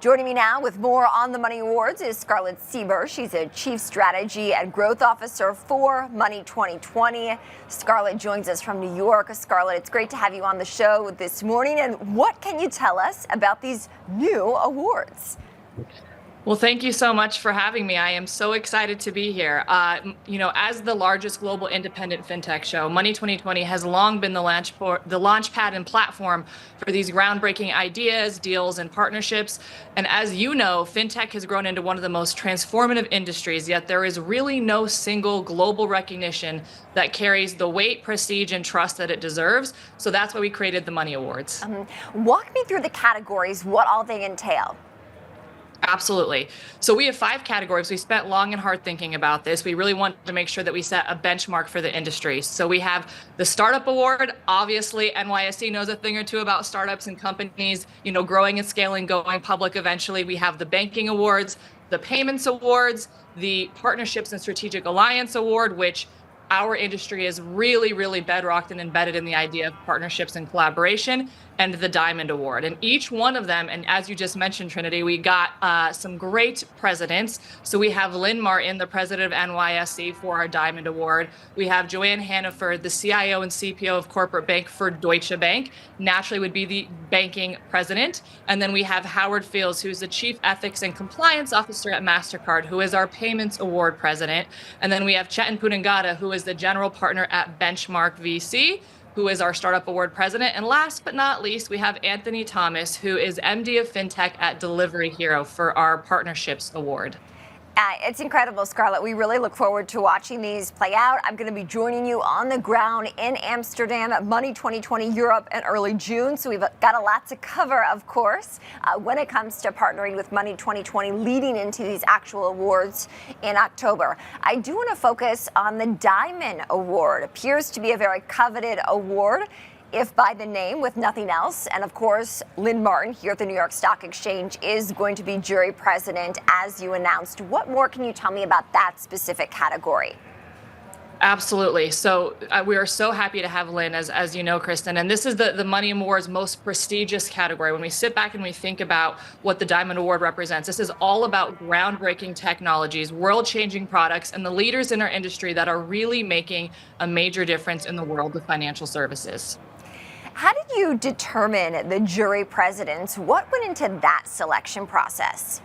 Joining me now with more on the Money Awards is Scarlett Sieber. She's a Chief Strategy and Growth Officer for Money 2020. Scarlett joins us from New York. Scarlett, it's great to have you on the show this morning. And what can you tell us about these new awards? Well, thank you so much for having me. I am so excited to be here. As the largest global independent fintech show, Money 2020 has long been the launchpad and platform for these groundbreaking ideas, deals, and partnerships. And as you know, fintech has grown into one of the most transformative industries, yet there is really no single global recognition that carries the weight, prestige, and trust that it deserves. So that's why we created the Money Awards. Walk me through the categories, what all they entail. Absolutely. So we have 5 categories. We spent long and hard thinking about this. We really wanted to make sure that we set a benchmark for the industry. So we have the Startup Award. Obviously, NYSE knows a thing or two about startups and companies, growing and scaling, going public eventually. We have the Banking Awards, the Payments Awards, the Partnerships and Strategic Alliance Award, which our industry is really, really bedrocked and embedded in the idea of partnerships and collaboration, and the Diamond Award. And each one of them, and as you just mentioned, Trinity, we got some great presidents. So we have Lynn Martin, the president of NYSE, for our Diamond Award. We have Joanne Hannaford, the CIO and CPO of Corporate Bank for Deutsche Bank, naturally would be the banking president. And then we have Howard Fields, who's the Chief Ethics and Compliance Officer at MasterCard, who is our Payments Award president. And then we have Chetan Punangada, who is the general partner at Benchmark VC, who is our Startup Award president. And last but not least, we have Anthony Thomas, who is MD of FinTech at Delivery Hero for our Partnerships Award. It's incredible, Scarlett. We really look forward to watching these play out. I'm going to be joining you on the ground in Amsterdam at Money 2020 Europe in early June. So we've got a lot to cover, of course, when it comes to partnering with Money 2020 leading into these actual awards in October. I do want to focus on the Diamond Award. Appears to be a very coveted award, if by the name, with nothing else. And of course, Lynn Martin here at the New York Stock Exchange is going to be jury president, as you announced. What more can you tell me about that specific category? Absolutely. So we are so happy to have Lynn, as you know, Kristen. And this is the Money Awards most prestigious category. When we sit back and we think about what the Diamond Award represents, this is all about groundbreaking technologies, world-changing products, and the leaders in our industry that are really making a major difference in the world of financial services. How did you determine the jury presidents? What went into that selection process?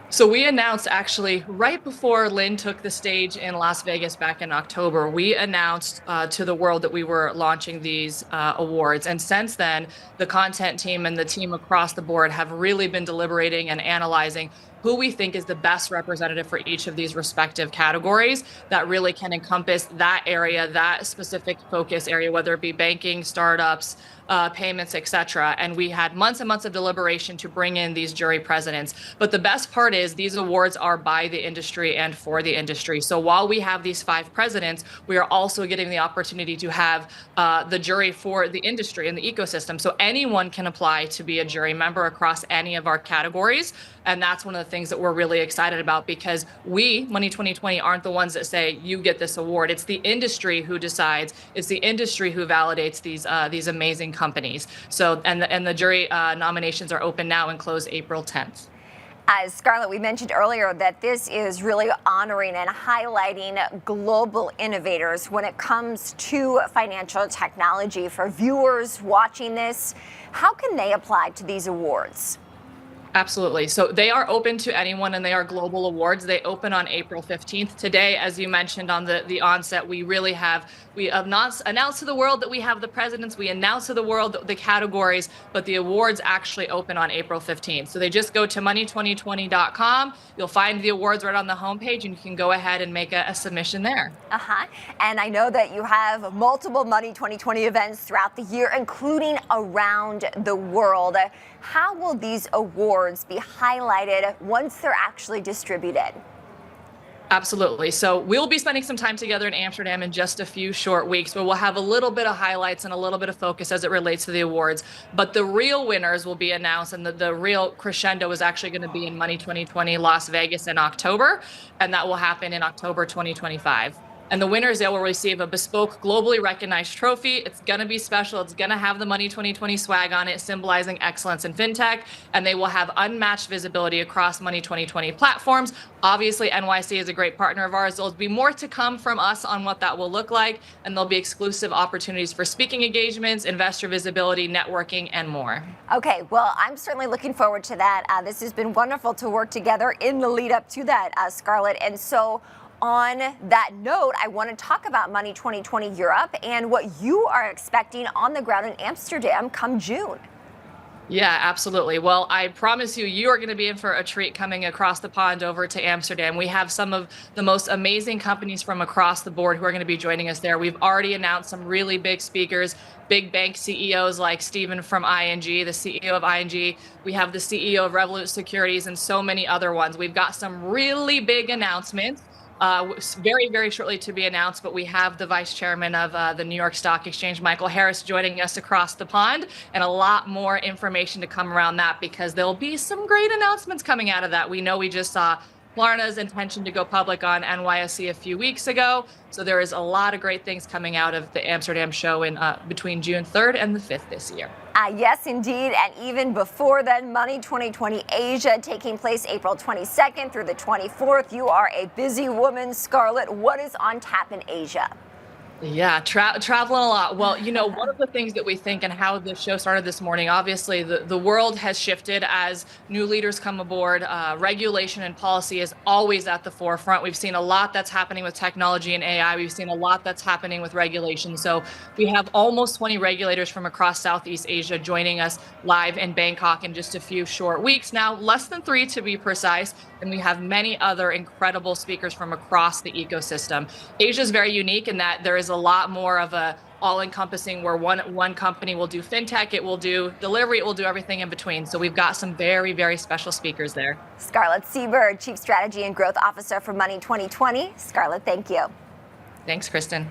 So we announced, actually right before Lynn took the stage in Las Vegas back in October, we announced to the world that we were launching these awards. And since then, the content team and the team across the board have really been deliberating and analyzing who we think is the best representative for each of these respective categories that really can encompass that area, that specific focus area, whether it be banking, startups, payments, et cetera. And we had months and months of deliberation to bring in these jury presidents. But the best part is these awards are by the industry and for the industry. So while we have these 5 presidents, we are also getting the opportunity to have the jury for the industry and the ecosystem. So anyone can apply to be a jury member across any of our categories. And that's one of the things that we're really excited about, because we, Money 2020, aren't the ones that say, you get this award. It's the industry who decides. It's the industry who validates these amazing companies. So, and the jury nominations are open now and close April 10th. As Scarlett, we mentioned earlier that this is really honoring and highlighting global innovators when it comes to financial technology. For viewers watching this, how can they apply to these awards? Absolutely. So they are open to anyone, and they are global awards. They open on April 15th. Today, as you mentioned on the onset, we have not announced to the world that we have the presidents. We announced to the world the categories, but the awards actually open on April 15th. So they just go to money2020.com. You'll find the awards right on the homepage, and you can go ahead and make a submission there. And I know that you have multiple Money 2020 events throughout the year, including around the world. How will these awards be highlighted once they're actually distributed? Absolutely. So we'll be spending some time together in Amsterdam in just a few short weeks, where we'll have a little bit of highlights and a little bit of focus as it relates to the awards. But the real winners will be announced, and the real crescendo is actually going to be in Money 2020 Las Vegas in October, and that will happen in October 2025. And the winners, they will receive a bespoke, globally recognized trophy. It's going to be special. It's going to have the Money 2020 swag on it, symbolizing excellence in fintech. And they will have unmatched visibility across Money 2020 platforms. Obviously, NYSE is a great partner of ours. There'll be more to come from us on what that will look like. And there'll be exclusive opportunities for speaking engagements, investor visibility, networking, and more. Okay, well, I'm certainly looking forward to that. This has been wonderful to work together in the lead up to that, Scarlett. And so, on that note, I want to talk about Money 2020 Europe and what you are expecting on the ground in Amsterdam come June. Yeah, absolutely. Well, I promise you, you are going to be in for a treat coming across the pond over to Amsterdam. We have some of the most amazing companies from across the board who are going to be joining us there. We've already announced some really big speakers, big bank CEOs like Steven from ING, the CEO of ING. We have the CEO of Revolut Securities and so many other ones. We've got some really big announcements. Very, very shortly to be announced, but we have the vice chairman of the New York Stock Exchange, Michael Harris, joining us across the pond, and a lot more information to come around that because there'll be some great announcements coming out of that. We know we just saw Klarna's intention to go public on NYSE a few weeks ago, so there is a lot of great things coming out of the Amsterdam show in between June 3rd and the 5th this year. Yes, indeed. And even before then, Money 2020 Asia taking place April 22nd through the 24th. You are a busy woman, Scarlett. What is on tap in Asia? Yeah, traveling a lot. Well, you know, one of the things that we think and how the show started this morning, obviously the world has shifted as new leaders come aboard. Regulation and policy is always at the forefront. We've seen a lot that's happening with technology and AI. We've seen a lot that's happening with regulation. So we have almost 20 regulators from across Southeast Asia joining us live in Bangkok in just a few short weeks now, less than 3 to be precise. And we have many other incredible speakers from across the ecosystem. Asia is very unique in that there is a lot more of a all-encompassing where one company will do fintech, it will do delivery, it will do everything in between. So we've got some very, very special speakers there. Scarlett Sieber, Chief Strategy and Growth Officer for Money 2020. Scarlett, thank you. Thanks, Kristen.